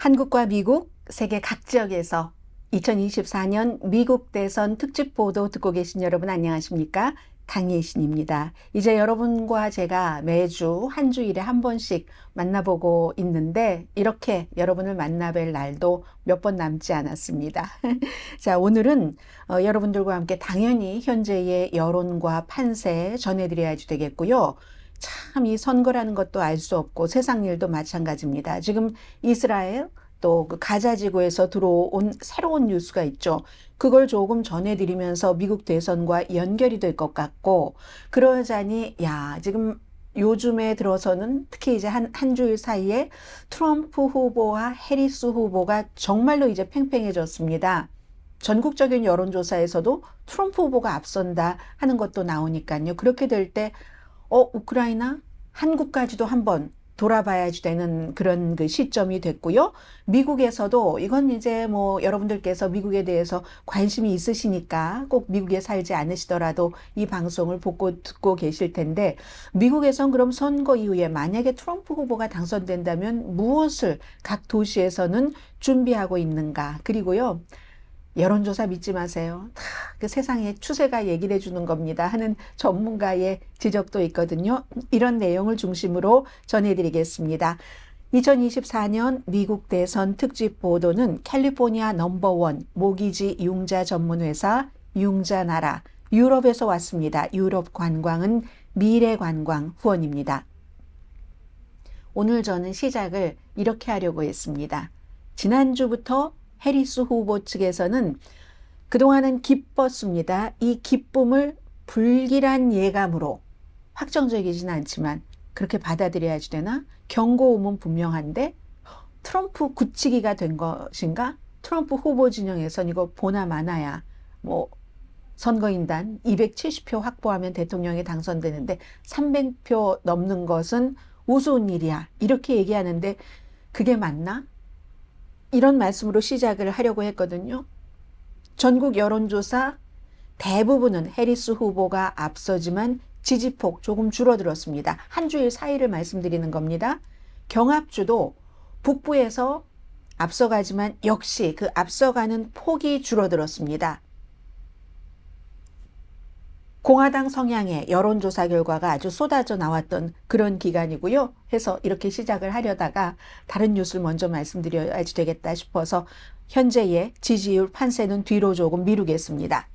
한국과 미국, 세계 각 지역에서 2024년 미국 대선 특집 보도 듣고 계신 여러분 안녕하십니까? 강예신입니다. 이제 여러분과 제가 매주 한 주일에 한 번씩 만나보고 있는데 이렇게 여러분을 만나뵐 날도 몇 번 남지 않았습니다. 자, 오늘은 여러분들과 함께 당연히 현재의 여론과 판세 전해드려야지 되겠고요. 참 이 선거라는 것도 알 수 없고 세상 일도 마찬가지입니다. 지금 이스라엘 또 그 가자 지구에서 들어온 새로운 뉴스가 있죠. 그걸 조금 전해드리면서 미국 대선과 연결이 될 것 같고 그러자니 지금 요즘에 들어서는 특히 이제 한 주일 사이에 트럼프 후보와 해리스 후보가 정말로 이제 팽팽해졌습니다. 전국적인 여론조사에서도 트럼프 후보가 앞선다 하는 것도 나오니까요. 그렇게 될 때 우크라이나, 한국까지도 한번 돌아봐야지 되는 그런 그 시점이 됐고요. 미국에서도 이건 이제 뭐 여러분들께서 미국에 대해서 관심이 있으시니까 꼭 미국에 살지 않으시더라도 이 방송을 보고 듣고 계실 텐데 미국에선 그럼 선거 이후에 만약에 트럼프 후보가 당선된다면 무엇을 각 도시에서는 준비하고 있는가? 그리고요. 여론조사 믿지 마세요. 다 그 세상의 추세가 얘기를 해주는 겁니다 하는 전문가의 지적도 있거든요. 이런 내용을 중심으로 전해드리겠습니다. 2024년 미국 대선 특집 보도는 캘리포니아 넘버원 모기지 융자 전문회사 융자나라 유럽에서 왔습니다. 유럽 관광은 미래 관광 후원입니다. 오늘 저는 시작을 이렇게 하려고 했습니다. 지난주부터 해리스 후보 측에서는 그동안은 기뻤습니다. 이 기쁨을 불길한 예감으로 확정적이진 않지만 그렇게 받아들여야지 되나? 경고음은 분명한데 트럼프 굳히기가 된 것인가? 트럼프 후보 진영에선 이거 보나 마나야 뭐 선거인단 270표 확보하면 대통령이 당선되는데 300표 넘는 것은 우스운 일이야. 이렇게 얘기하는데 그게 맞나? 이런 말씀으로 시작을 하려고 했거든요. 전국 여론조사 대부분은 해리스 후보가 앞서지만 지지폭 조금 줄어들었습니다. 한 주일 사이를 말씀드리는 겁니다. 경합주도 북부에서 앞서가지만 역시 그 앞서가는 폭이 줄어들었습니다. 공화당 성향의 여론조사 결과가 아주 쏟아져 나왔던 그런 기간이고요. 해서 이렇게 시작을 하려다가 다른 뉴스를 먼저 말씀드려야지 되겠다 싶어서 현재의 지지율 판세는 뒤로 조금 미루겠습니다.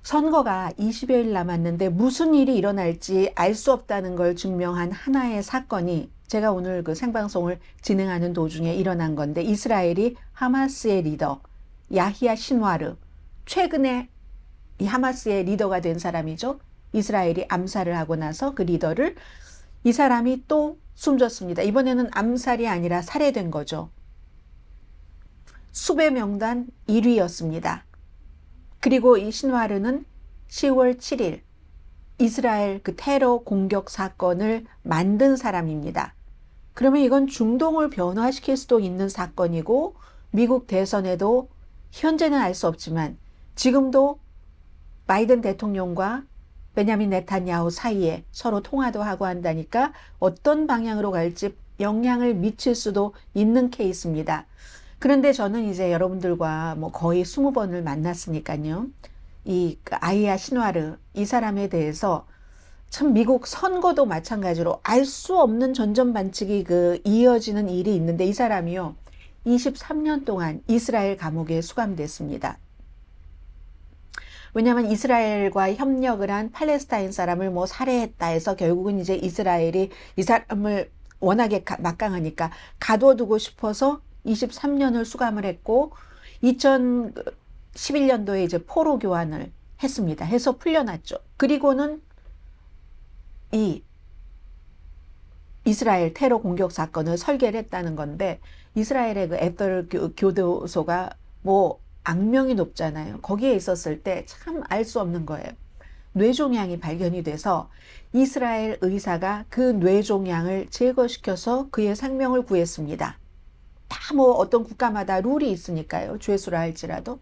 선거가 20여일 남았는데 무슨 일이 일어날지 알 수 없다는 걸 증명한 하나의 사건이 제가 오늘 그 생방송을 진행하는 도중에 일어난 건데 이스라엘이 하마스의 리더 야히야 신와르 최근에 이 하마스의 리더가 된 사람이죠. 이스라엘이 암살을 하고 나서 그 리더를 이 사람이 또 숨졌습니다. 이번에는 암살이 아니라 살해된 거죠. 수배 명단 1위였습니다. 그리고 이 신와르는 10월 7일 이스라엘 그 테러 공격 사건을 만든 사람입니다. 그러면 이건 중동을 변화시킬 수도 있는 사건이고 미국 대선에도 현재는 알 수 없지만 지금도 바이든 대통령과 베냐민 네탄야후 사이에 서로 통화도 하고 한다니까 어떤 방향으로 갈지 영향을 미칠 수도 있는 케이스입니다. 그런데 저는 이제 여러분들과 뭐 거의 20번을 만났으니까요. 이 아이야 신와르 이 사람에 대해서 참 미국 선거도 마찬가지로 알 수 없는 전전반칙이 이어지는 일이 있는데 이 사람이요. 23년 동안 이스라엘 감옥에 수감됐습니다. 왜냐하면 이스라엘과 협력을 한 팔레스타인 사람을 뭐 살해했다 해서 결국은 이제 이스라엘이 이 사람을 워낙에 막강하니까 가둬두고 싶어서 23년을 수감을 했고 2011년도에 이제 포로 교환을 했습니다. 해서 풀려났죠. 그리고는 이 이스라엘 테러 공격 사건을 설계를 했다는 건데 이스라엘의 그 에덜 교도소가 뭐 악명이 높잖아요. 거기에 있었을 때 참 알 수 없는 거예요. 뇌종양이 발견이 돼서 이스라엘 의사가 그 뇌종양을 제거시켜서 그의 생명을 구했습니다. 다 뭐 어떤 국가마다 룰이 있으니까요. 죄수라 할지라도.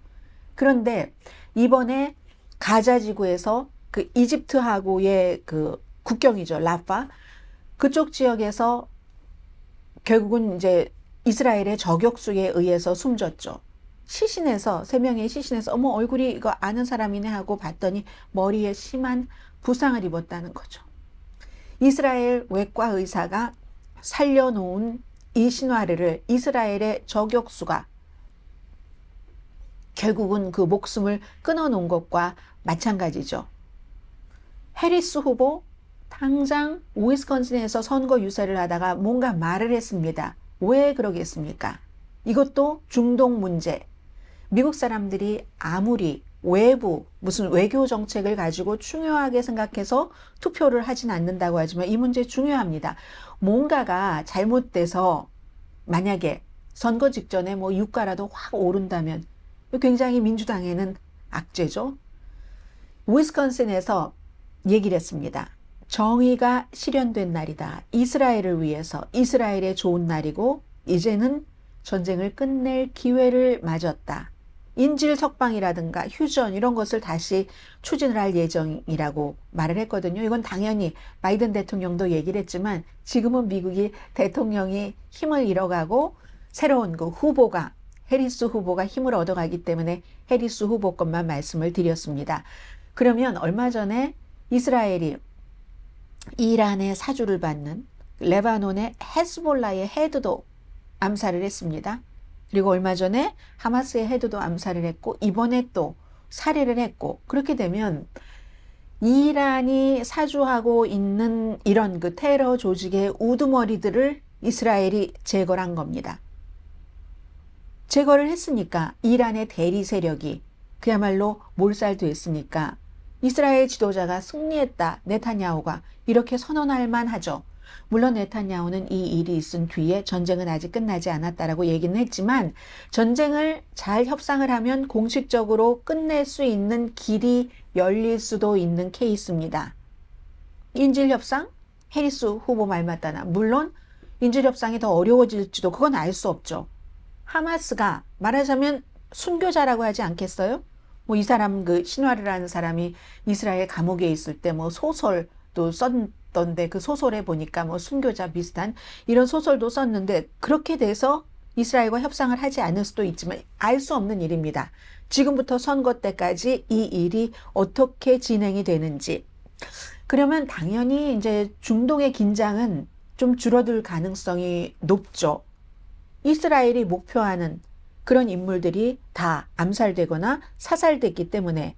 그런데 이번에 가자 지구에서 그 이집트하고의 그 국경이죠. 라파. 그쪽 지역에서 결국은 이제 이스라엘의 저격수에 의해서 숨졌죠. 시신에서, 3명의 시신에서 어머 얼굴이 이거 아는 사람이네 하고 봤더니 머리에 심한 부상을 입었다는 거죠. 이스라엘 외과 의사가 살려놓은 이 신화를 이스라엘의 저격수가 결국은 그 목숨을 끊어놓은 것과 마찬가지죠. 해리스 후보 당장 위스콘신에서 선거 유세를 하다가 뭔가 말을 했습니다. 왜 그러겠습니까? 이것도 중동 문제. 미국 사람들이 아무리 외부 무슨 외교 정책을 가지고 중요하게 생각해서 투표를 하진 않는다고 하지만 이 문제 중요합니다. 뭔가가 잘못돼서 만약에 선거 직전에 뭐 유가라도 확 오른다면 굉장히 민주당에는 악재죠. 위스콘신에서 얘기를 했습니다. 정의가 실현된 날이다. 이스라엘을 위해서 이스라엘의 좋은 날이고 이제는 전쟁을 끝낼 기회를 맞았다. 인질 석방이라든가 휴전 이런 것을 다시 추진을 할 예정이라고 말을 했거든요. 이건 당연히 바이든 대통령도 얘기를 했지만 지금은 미국이 대통령이 힘을 잃어가고 새로운 그 후보가 해리스 후보가 힘을 얻어가기 때문에 해리스 후보 것만 말씀을 드렸습니다. 그러면 얼마 전에 이스라엘이 이란의 사주를 받는 레바논의 헤즈볼라의 헤드도 암살을 했습니다. 그리고 얼마 전에 하마스의 헤드도 암살을 했고 이번에 또 살해를 했고 그렇게 되면 이란이 사주하고 있는 이런 그 테러 조직의 우두머리들을 이스라엘이 제거를 한 겁니다. 제거를 했으니까 이란의 대리 세력이 그야말로 몰살됐으니까 이스라엘 지도자가 승리했다. 네타냐후가 이렇게 선언할 만하죠. 물론 네타냐후는 이 일이 있은 뒤에 전쟁은 아직 끝나지 않았다라고 얘기는 했지만 전쟁을 잘 협상을 하면 공식적으로 끝낼 수 있는 길이 열릴 수도 있는 케이스입니다. 인질협상? 해리스 후보 말 맞다나 물론 인질협상이 더 어려워질지도 그건 알 수 없죠. 하마스가 말하자면 순교자라고 하지 않겠어요? 뭐 이 사람 그 신화르라는 사람이 이스라엘 감옥에 있을 때 뭐 소설도 썼던데 그 소설에 보니까 뭐 순교자 비슷한 이런 소설도 썼는데 그렇게 돼서 이스라엘과 협상을 하지 않을 수도 있지만 알 수 없는 일입니다. 지금부터 선거 때까지 이 일이 어떻게 진행이 되는지. 그러면 당연히 이제 중동의 긴장은 좀 줄어들 가능성이 높죠. 이스라엘이 목표하는 그런 인물들이 다 암살되거나 사살됐기 때문에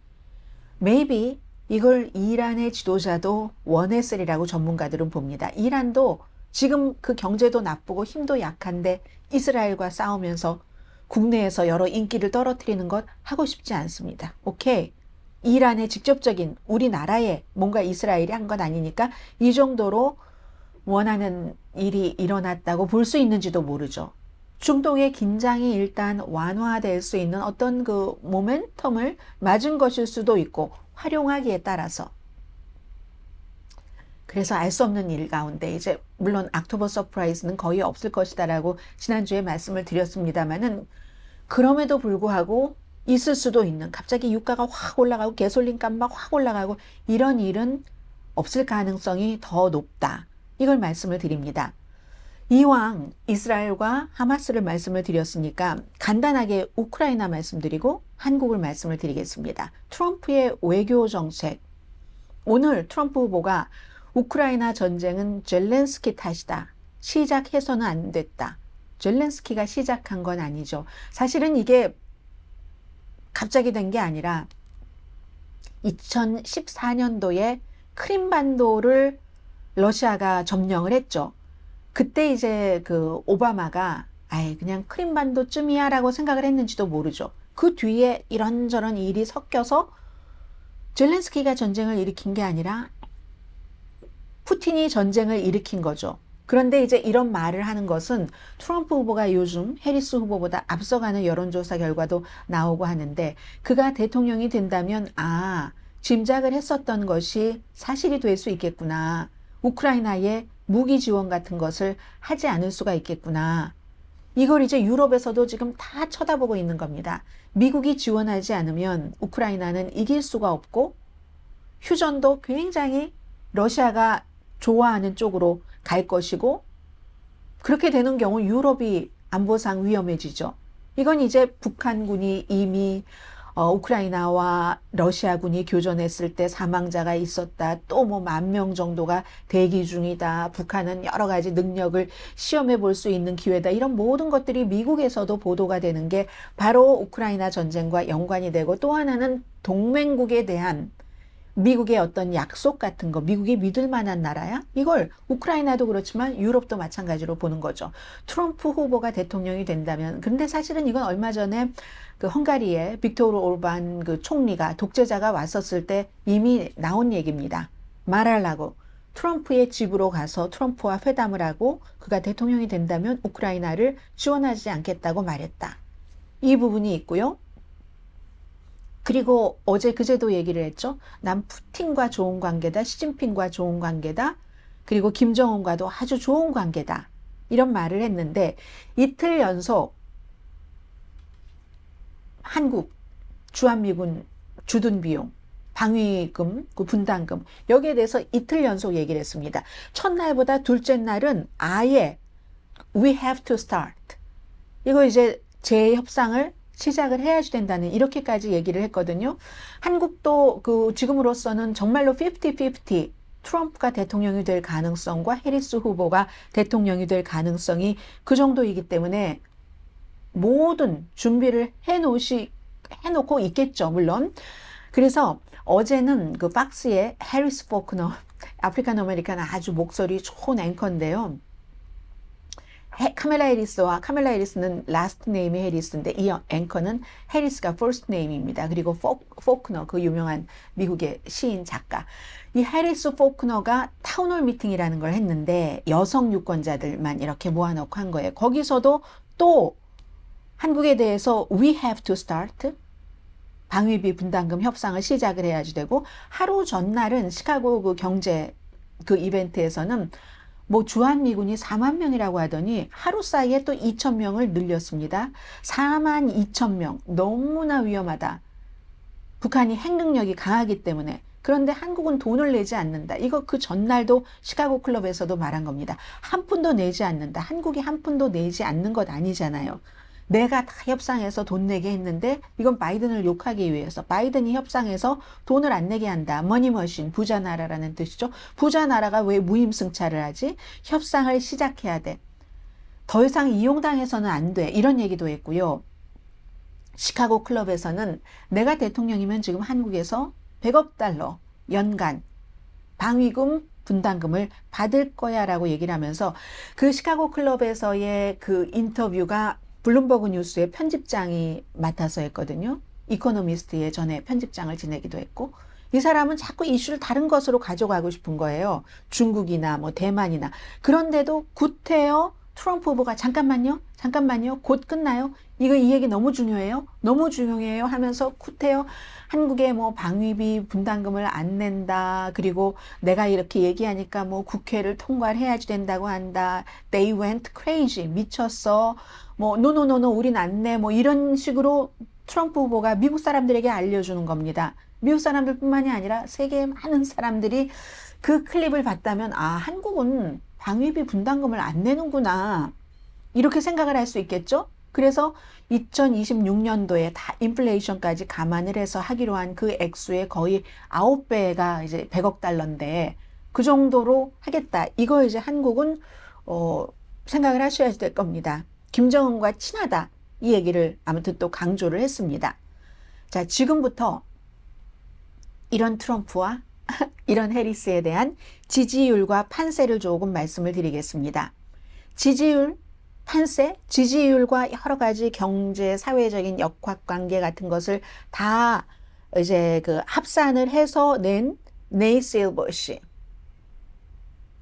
maybe 이걸 이란의 지도자도 원했으리라고 전문가들은 봅니다. 이란도 지금 그 경제도 나쁘고 힘도 약한데 이스라엘과 싸우면서 국내에서 여러 인기를 떨어뜨리는 것 하고 싶지 않습니다. 오케이. 이란의 직접적인 우리나라에 뭔가 이스라엘이 한 건 아니니까 이 정도로 원하는 일이 일어났다고 볼 수 있는지도 모르죠. 중동의 긴장이 일단 완화될 수 있는 어떤 그 모멘텀을 맞은 것일 수도 있고 활용하기에 따라서 그래서 알 수 없는 일 가운데 이제 물론 옥토버 서프라이즈는 거의 없을 것이다라고 지난주에 말씀을 드렸습니다만은 그럼에도 불구하고 있을 수도 있는 갑자기 유가가 확 올라가고 개솔린 값막 확 올라가고 이런 일은 없을 가능성이 더 높다. 이걸 말씀을 드립니다. 이왕 이스라엘과 하마스를 말씀을 드렸으니까 간단하게 우크라이나 말씀드리고 한국을 말씀을 드리겠습니다. 트럼프의 외교 정책. 오늘 트럼프 후보가 우크라이나 전쟁은 젤렌스키 탓이다. 시작해서는 안 됐다. 젤렌스키가 시작한 건 아니죠. 사실은 이게 갑자기 된 게 아니라 2014년도에 크림반도를 러시아가 점령을 했죠. 그때 이제 그 오바마가 아예 그냥 크림반도쯤이야 라고 생각을 했는지도 모르죠. 그 뒤에 이런저런 일이 섞여서 젤렌스키가 전쟁을 일으킨 게 아니라 푸틴이 전쟁을 일으킨 거죠. 그런데 이제 이런 말을 하는 것은 트럼프 후보가 요즘 해리스 후보보다 앞서가는 여론조사 결과도 나오고 하는데 그가 대통령이 된다면 짐작을 했었던 것이 사실이 될 수 있겠구나. 우크라이나에 무기 지원 같은 것을 하지 않을 수가 있겠구나. 이걸 이제 유럽에서도 지금 다 쳐다보고 있는 겁니다. 미국이 지원하지 않으면 우크라이나는 이길 수가 없고 휴전도 굉장히 러시아가 좋아하는 쪽으로 갈 것이고 그렇게 되는 경우 유럽이 안보상 위험해지죠. 이건 이제 북한군이 이미 우크라이나와 러시아군이 교전했을 때 사망자가 있었다. 또 뭐 10,000명 정도가 대기 중이다. 북한은 여러 가지 능력을 시험해 볼 수 있는 기회다. 이런 모든 것들이 미국에서도 보도가 되는 게 바로 우크라이나 전쟁과 연관이 되고, 또 하나는 동맹국에 대한 미국의 어떤 약속 같은 거, 미국이 믿을 만한 나라야? 이걸 우크라이나도 그렇지만 유럽도 마찬가지로 보는 거죠. 트럼프 후보가 대통령이 된다면, 근데 사실은 이건 얼마 전에 그 헝가리의 빅토르 오르반 그 총리가, 독재자가 왔었을 때 이미 나온 얘기입니다. 말하려고 트럼프의 집으로 가서 트럼프와 회담을 하고 그가 대통령이 된다면 우크라이나를 지원하지 않겠다고 말했다. 이 부분이 있고요. 그리고 어제 그제도 얘기를 했죠. 난 푸틴과 좋은 관계다. 시진핑과 좋은 관계다. 그리고 김정은과도 아주 좋은 관계다. 이런 말을 했는데, 이틀 연속 한국 주한미군 주둔 비용, 방위금, 그 분담금, 여기에 대해서 이틀 연속 얘기를 했습니다. 첫날보다 둘째 날은 아예 we have to start. 이거 이제 재협상을 시작을 해야지 된다는, 이렇게까지 얘기를 했거든요. 한국도 그 지금으로서는 정말로 50-50 트럼프가 대통령이 될 가능성과 해리스 후보가 대통령이 될 가능성이 그 정도이기 때문에 모든 준비를 해놓고 있겠죠, 물론. 그래서 어제는 그 박스의 해리스 포크너, 아프리칸 아메리칸 아주 목소리 좋은 앵커인데요. 카멜라 해리스는 라스트 네임이 해리스인데, 이 앵커는 해리스가 퍼스트 네임입니다. 그리고 포크너, 그 유명한 미국의 시인 작가. 이 해리스 포크너가 타운홀 미팅이라는 걸 했는데 여성 유권자들만 이렇게 모아놓고 한 거예요. 거기서도 또 한국에 대해서 we have to start, 방위비 분담금 협상을 시작을 해야지 되고, 하루 전날은 시카고 그 경제 그 이벤트에서는 뭐 주한미군이 40,000명이라고 하더니 하루 사이에 또 2,000명을 늘렸습니다. 42,000명. 너무나 위험하다. 북한이 핵능력이 강하기 때문에. 그런데 한국은 돈을 내지 않는다. 이거 그 전날도 시카고 클럽에서도 말한 겁니다. 한 푼도 내지 않는다. 한국이 한 푼도 내지 않는 것 아니잖아요. 내가 다 협상해서 돈 내게 했는데, 이건 바이든을 욕하기 위해서, 바이든이 협상해서 돈을 안 내게 한다. 머니머신, 부자 나라라는 뜻이죠. 부자 나라가 왜 무임승차를 하지? 협상을 시작해야 돼. 더 이상 이용당해서는 안 돼. 이런 얘기도 했고요. 시카고 클럽에서는 내가 대통령이면 지금 한국에서 100억 달러 연간 방위금 분담금을 받을 거야 라고 얘기를 하면서, 그 시카고 클럽에서의 그 인터뷰가 블룸버그 뉴스의 편집장이 맡아서 했거든요. 이코노미스트의 전에 편집장을 지내기도 했고, 이 사람은 자꾸 이슈를 다른 것으로 가져가고 싶은 거예요. 중국이나 뭐 대만이나. 그런데도 구태여 트럼프 후보가 잠깐만요, 곧 끝나요. 이 얘기 너무 중요해요. 너무 중요해요 하면서 구태여 한국에 뭐 방위비 분담금을 안 낸다. 그리고 내가 이렇게 얘기하니까 뭐 국회를 통과를 해야지 된다고 한다. They went crazy. 미쳤어. 뭐 노노노노 우린 안 내. 뭐 이런 식으로 트럼프 후보가 미국 사람들에게 알려주는 겁니다. 미국 사람들뿐만이 아니라 세계의 많은 사람들이 그 클립을 봤다면, 아, 한국은 방위비 분담금을 안 내는구나, 이렇게 생각을 할 수 있겠죠. 그래서 2026년도에 다 인플레이션까지 감안을 해서 하기로 한 그 액수의 거의 9배가 이제 100억 달러인데, 그 정도로 하겠다. 이거 이제 한국은 생각을 하셔야 될 겁니다. 김정은과 친하다, 이 얘기를 아무튼 또 강조를 했습니다. 자, 지금부터 이런 트럼프와 이런 해리스에 대한 지지율과 판세를 조금 말씀을 드리겠습니다. 지지율, 판세, 지지율과 여러 가지 경제, 사회적인 역학관계 같은 것을 다 이제 그 합산을 해서 낸 네이셀 버시,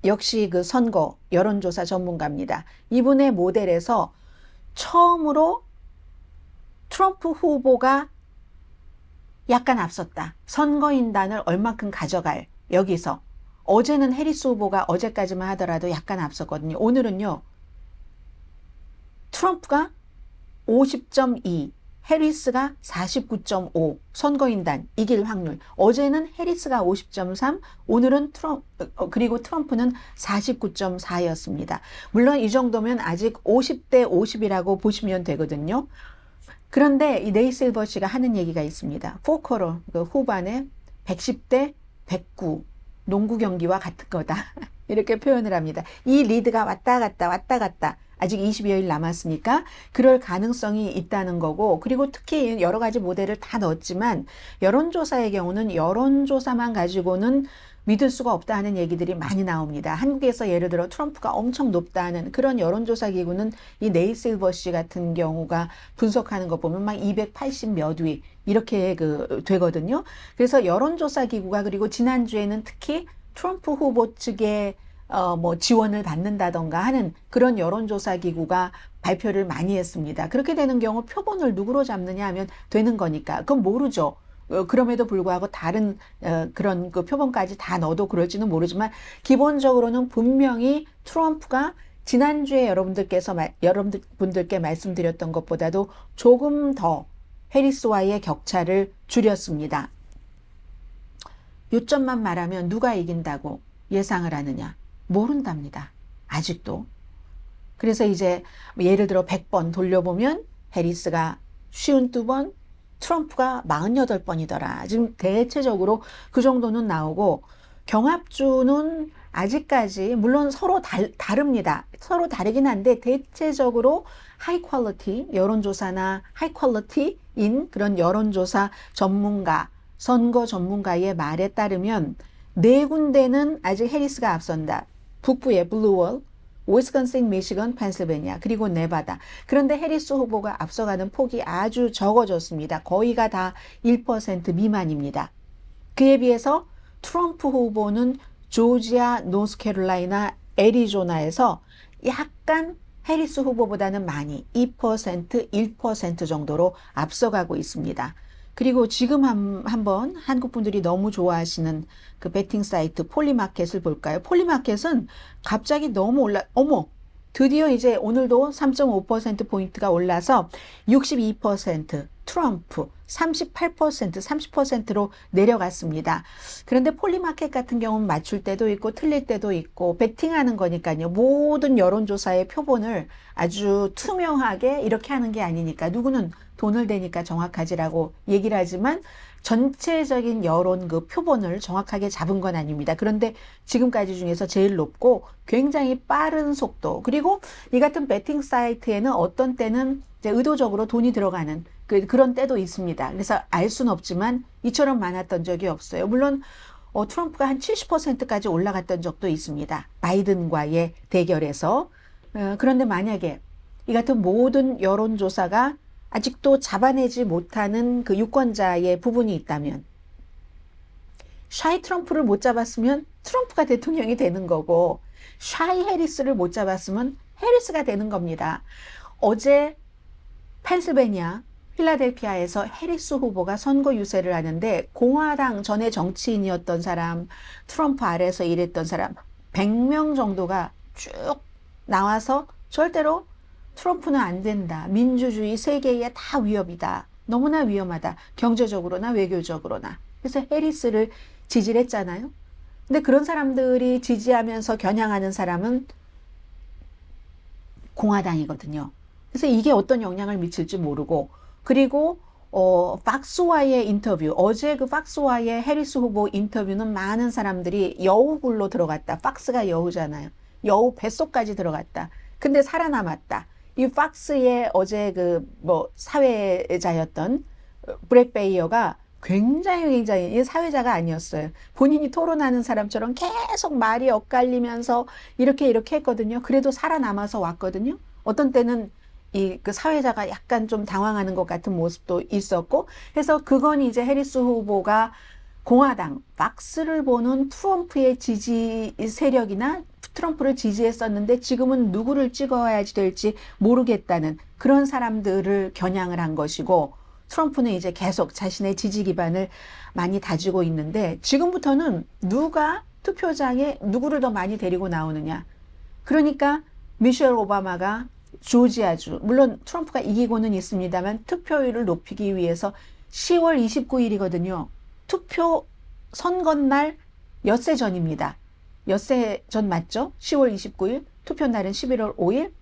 역시 그 선거 여론조사 전문가입니다. 이분의 모델에서 처음으로 트럼프 후보가 약간 앞섰다. 선거인단을 얼만큼 가져갈, 여기서. 어제는 해리스 후보가 어제까지만 하더라도 약간 앞섰거든요. 오늘은요, 트럼프가 50.2, 해리스가 49.5 선거인단 이길 확률. 어제는 해리스가 50.3, 오늘은 그리고 트럼프는 49.4였습니다. 물론 이 정도면 아직 50대 50이라고 보시면 되거든요. 그런데 이 네이 실버 씨가 하는 얘기가 있습니다. 포커로 그 후반에 110대 109 농구 경기와 같은 거다. 이렇게 표현을 합니다. 이 리드가 왔다 갔다 왔다 갔다. 아직 20여일 남았으니까 그럴 가능성이 있다는 거고, 그리고 특히 여러 가지 모델을 다 넣었지만 여론조사의 경우는 여론조사만 가지고는 믿을 수가 없다 하는 얘기들이 많이 나옵니다. 한국에서 예를 들어 트럼프가 엄청 높다는 그런 여론조사 기구는 이 네이 실버 씨 같은 경우가 분석하는 거 보면 막 280 몇 위 이렇게 되거든요. 그래서 여론조사 기구가, 그리고 지난주에는 특히 트럼프 후보 측의 뭐 지원을 받는다던가 하는 그런 여론조사 기구가 발표를 많이 했습니다. 그렇게 되는 경우 표본을 누구로 잡느냐 하면 되는 거니까 그건 모르죠. 그럼에도 불구하고 다른 그런 그 표본까지 다 넣어도 그럴지는 모르지만 기본적으로는 분명히 트럼프가 지난주에 여러분들께 말씀드렸던 것보다도 조금 더 해리스와의 격차를 줄였습니다. 요점만 말하면 누가 이긴다고 예상을 하느냐? 모른답니다. 아직도. 그래서 이제 예를 들어 100번 돌려보면 해리스가 52번, 트럼프가 48번이더라. 지금 대체적으로 그 정도는 나오고, 경합주는 아직까지 물론 서로 다릅니다. 서로 다르긴 한데 대체적으로 하이 퀄리티 여론조사나 하이 퀄리티인 그런 여론조사 전문가, 선거 전문가의 말에 따르면 네 군데는 아직 해리스가 앞선다. 북부의 블루월, 위스콘신, 미시건, 펜실베니아, 그리고 네바다. 그런데 해리스 후보가 앞서가는 폭이 아주 적어졌습니다. 거의가 다 1% 미만입니다. 그에 비해서 트럼프 후보는 조지아, 노스캐롤라이나, 애리조나에서 약간 해리스 후보보다는 많이 2%, 1% 정도로 앞서가고 있습니다. 그리고 지금 한번 한국 분들이 너무 좋아하시는 그 베팅 사이트 폴리마켓을 볼까요? 폴리마켓은 갑자기 너무 어머! 드디어 이제 오늘도 3.5%포인트가 올라서 62%, 트럼프 38%, 30%로 내려갔습니다. 그런데 폴리마켓 같은 경우는 맞출 때도 있고 틀릴 때도 있고 베팅하는 거니까요. 모든 여론조사의 표본을 아주 투명하게 이렇게 하는 게 아니니까 누구는 돈을 대니까 정확하지라고 얘기를 하지만 전체적인 여론 그 표본을 정확하게 잡은 건 아닙니다. 그런데 지금까지 중에서 제일 높고 굉장히 빠른 속도, 그리고 이 같은 베팅 사이트에는 어떤 때는 이제 의도적으로 돈이 들어가는 그런 때도 있습니다. 그래서 알 수는 없지만 이처럼 많았던 적이 없어요. 물론 트럼프가 한 70%까지 올라갔던 적도 있습니다. 바이든과의 대결에서. 그런데 만약에 이 같은 모든 여론조사가 아직도 잡아내지 못하는 그 유권자의 부분이 있다면, 샤이 트럼프를 못 잡았으면 트럼프가 대통령이 되는 거고, 샤이 해리스를 못 잡았으면 해리스가 되는 겁니다. 어제 펜실베니아 필라델피아에서 해리스 후보가 선거 유세를 하는데 공화당 전에 정치인이었던 사람, 트럼프 아래에서 일했던 사람 100명 정도가 쭉 나와서 절대로 트럼프는 안 된다. 민주주의 세계에 다 위협이다. 너무나 위험하다. 경제적으로나 외교적으로나. 그래서 해리스를 지지를 했잖아요. 근데 그런 사람들이 지지하면서 겨냥하는 사람은 공화당이거든요. 그래서 이게 어떤 영향을 미칠지 모르고, 그리고 팍스와의 인터뷰, 어제 그 팍스와의 해리스 후보 인터뷰는 많은 사람들이 여우굴로 들어갔다. 팍스가 여우잖아요. 여우 뱃속까지 들어갔다. 근데 살아남았다. 이 팍스의 어제 사회자였던 브렛 베이어가 굉장히 사회자가 아니었어요. 본인이 토론하는 사람처럼 계속 말이 엇갈리면서 이렇게 했거든요. 그래도 살아남아서 왔거든요. 어떤 때는 그 사회자가 약간 좀 당황하는 것 같은 모습도 있었고, 그래서 그건 이제 해리스 후보가 공화당, 팍스를 보는 트럼프의 지지 세력이나 트럼프를 지지했었는데 지금은 누구를 찍어야 될지 모르겠다는 그런 사람들을 겨냥을 한 것이고, 트럼프는 이제 계속 자신의 지지 기반을 많이 다지고 있는데 지금부터는 누가 투표장에 누구를 더 많이 데리고 나오느냐. 그러니까 미셸 오바마가 조지아주, 물론 트럼프가 이기고는 있습니다만 투표율을 높이기 위해서 10월 29일이거든요. 투표 선거날 엿새 전입니다. 엿새 전 맞죠? 10월 29일, 투표 날은 11월 5일.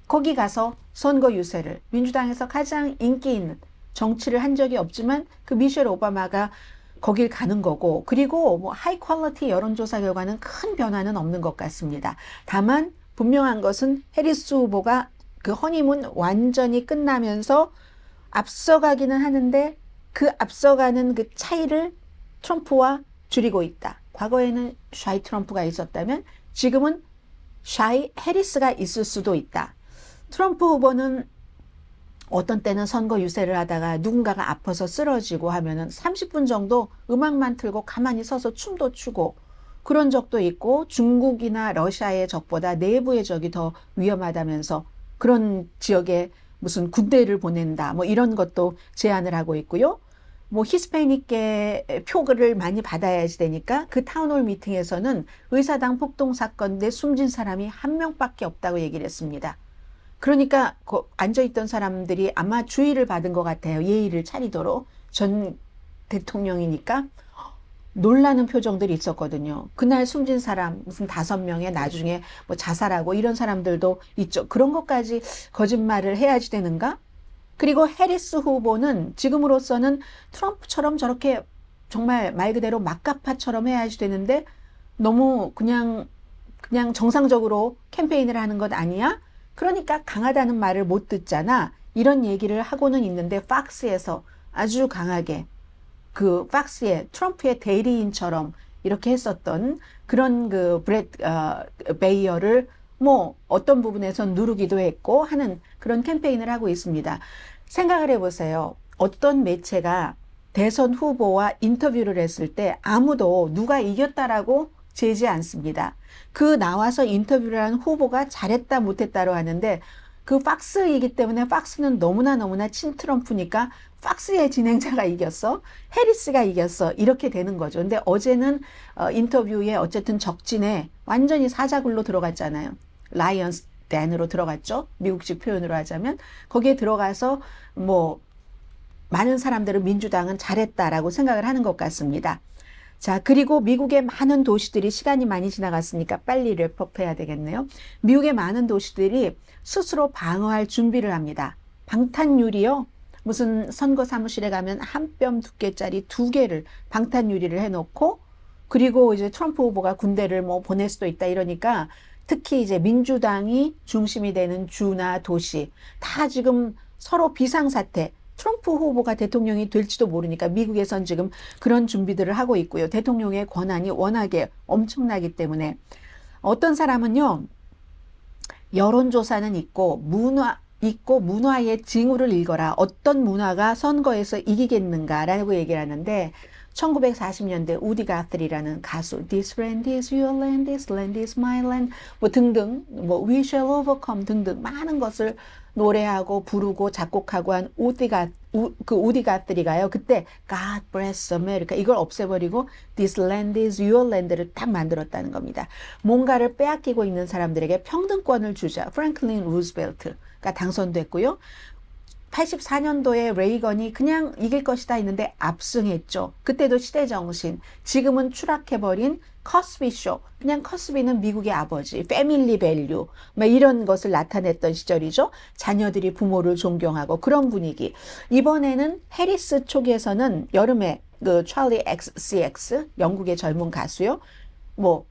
거기 가서 선거 유세를, 민주당에서 가장 인기 있는, 정치를 한 적이 없지만 그 미셸 오바마가 거길 가는 거고, 그리고 뭐 하이 퀄리티 여론조사 결과는 큰 변화는 없는 것 같습니다. 다만 분명한 것은 해리스 후보가 그 허니문 완전히 끝나면서 앞서가기는 하는데 그 앞서가는 그 차이를 트럼프와 줄이고 있다. 과거에는 샤이 트럼프가 있었다면 지금은 샤이 해리스가 있을 수도 있다. 트럼프 후보는 어떤 때는 선거 유세를 하다가 누군가가 아파서 쓰러지고 하면은 30분 정도 음악만 틀고 가만히 서서 춤도 추고 그런 적도 있고, 중국이나 러시아의 적보다 내부의 적이 더 위험하다면서 그런 지역에 무슨 군대를 보낸다 뭐 이런 것도 제안을 하고 있고요. 뭐 히스패닉계 표를 많이 받아야지 되니까 그 타운홀 미팅에서는 의사당 폭동 사건 때 숨진 사람이 한 명밖에 없다고 얘기를 했습니다. 그러니까 앉아있던 사람들이 아마 주의를 받은 것 같아요. 예의를 차리도록. 전 대통령이니까 놀라는 표정들이 있었거든요. 그날 숨진 사람 무슨 5명에 나중에 뭐 자살하고 이런 사람들도 있죠. 그런 것까지 거짓말을 해야지 되는가? 그리고 해리스 후보는 지금으로서는 트럼프처럼 저렇게 정말 말 그대로 막가파처럼 해야지 되는데 너무 그냥 정상적으로 캠페인을 하는 것 아니야? 그러니까 강하다는 말을 못 듣잖아. 이런 얘기를 하고는 있는데 팍스에서 아주 강하게 그 팍스의 트럼프의 대리인처럼 이렇게 했었던 그런 그 브렛 베이어를 뭐 어떤 부분에선 누르기도 했고 하는 그런 캠페인을 하고 있습니다. 생각을 해보세요. 어떤 매체가 대선 후보와 인터뷰를 했을 때 아무도 누가 이겼다라고 재지 않습니다. 그 나와서 인터뷰를 한 후보가 잘했다 못했다로 하는데 그 팍스이기 때문에 팍스는 너무나 친트럼프니까 팍스의 진행자가 이겼어, 해리스가 이겼어, 이렇게 되는 거죠. 근데 어제는 인터뷰에 어쨌든 적진에 완전히 사자굴로 들어갔잖아요. 라이언스 댄으로 들어갔죠. 미국식 표현으로 하자면. 거기에 들어가서 뭐 많은 사람들은 민주당은 잘했다라고 생각을 하는 것 같습니다. 자, 그리고 미국의 많은 도시들이, 시간이 많이 지나갔으니까 빨리 랩업해야 되겠네요. 미국의 많은 도시들이 스스로 방어할 준비를 합니다. 방탄유리요. 무슨 선거 사무실에 가면 한 뼘 두께짜리 2개를 방탄유리를 해놓고, 그리고 이제 트럼프 후보가 군대를 뭐 보낼 수도 있다 이러니까 특히 이제 민주당이 중심이 되는 주나 도시 다 지금 서로 비상사태, 트럼프 후보가 대통령이 될지도 모르니까 미국에선 지금 그런 준비들을 하고 있고요. 대통령의 권한이 워낙에 엄청나기 때문에 어떤 사람은요, 여론조사는 있고 문화의 징후를 읽어라. 어떤 문화가 선거에서 이기겠는가라고 얘기를 하는데 1940년대 우디 가트리라는 가수 This land is your land, this land is my land 뭐 등등 뭐 We shall overcome 등등 많은 것을 노래하고 부르고 작곡하고 한 우디 가트리가요. 그때 God bless America 이걸 없애버리고 This land is your land를 딱 만들었다는 겁니다. 뭔가를 빼앗기고 있는 사람들에게 평등권을 주자. 프랭클린 루즈벨트가 당선됐고요. 84년도에 레이건이 그냥 이길 것이다 했는데 압승했죠. 그때도 시대정신, 지금은 추락해버린 커스비 쇼, 그냥 커스비는 미국의 아버지, 패밀리 밸류 막 이런 것을 나타냈던 시절이죠. 자녀들이 부모를 존경하고 그런 분위기. 이번에는 해리스 쪽에서는 여름에 그 찰리 XCX, 영국의 젊은 가수요. 뭐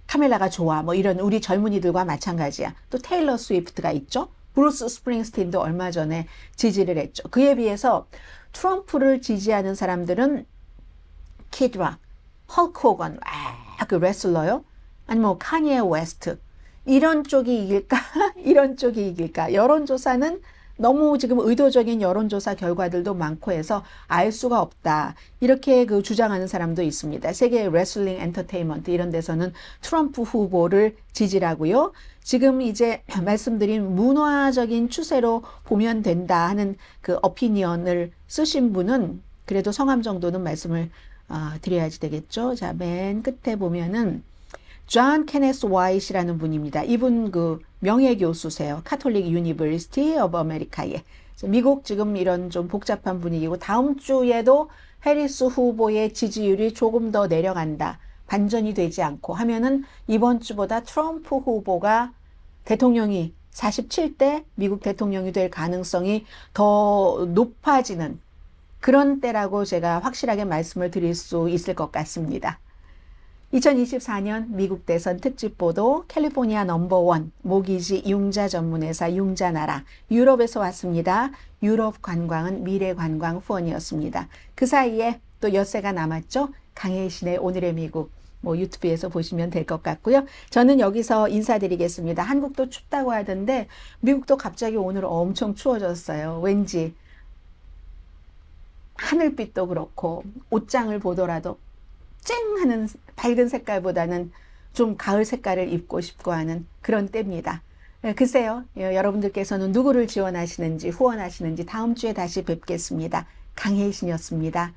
카멜라가 좋아 뭐 이런 우리 젊은이들과 마찬가지야. 또 테일러 스위프트가 있죠. 브루스 스프링스틴도 얼마 전에 지지를 했죠. 그에 비해서 트럼프를 지지하는 사람들은 키드락, 헐크 호건, 그 레슬러요. 아니면 뭐 카니에 웨스트 이런 쪽이 이길까? 이런 쪽이 이길까? 여론조사는 너무 지금 의도적인 여론조사 결과들도 많고 해서 알 수가 없다. 이렇게 그 주장하는 사람도 있습니다. 세계 레슬링 엔터테인먼트 이런 데서는 트럼프 후보를 지지를 하고요. 지금 이제 말씀드린 문화적인 추세로 보면 된다 하는 그 어피니언을 쓰신 분은 그래도 성함 정도는 말씀을 드려야지 되겠죠. 자, 맨 끝에 보면은 존 케네스 와이트라는 분입니다. 이분 그 명예교수세요. 카톨릭 유니버시티 오브 아메리카에. 미국 지금 이런 좀 복잡한 분위기고 다음 주에도 해리스 후보의 지지율이 조금 더 내려간다. 반전이 되지 않고 하면은 이번 주보다 트럼프 후보가 대통령이 47대 미국 대통령이 될 가능성이 더 높아지는 그런 때라고 제가 확실하게 말씀을 드릴 수 있을 것 같습니다. 2024년 미국 대선 특집 보도 캘리포니아 넘버원 모기지 융자 전문회사 융자나라 유럽에서 왔습니다. 유럽 관광은 미래 관광 후원이었습니다. 그 사이에 또 엿새가 남았죠. 강혜신의 오늘의 미국 유튜브에서 보시면 될 것 같고요. 저는 여기서 인사드리겠습니다. 한국도 춥다고 하던데 미국도 갑자기 오늘 엄청 추워졌어요. 왠지 하늘빛도 그렇고 옷장을 보더라도 쨍 하는 밝은 색깔보다는 좀 가을 색깔을 입고 싶고 하는 그런 때입니다. 글쎄요, 여러분들께서는 누구를 지원하시는지 후원하시는지 다음 주에 다시 뵙겠습니다. 강혜신이었습니다.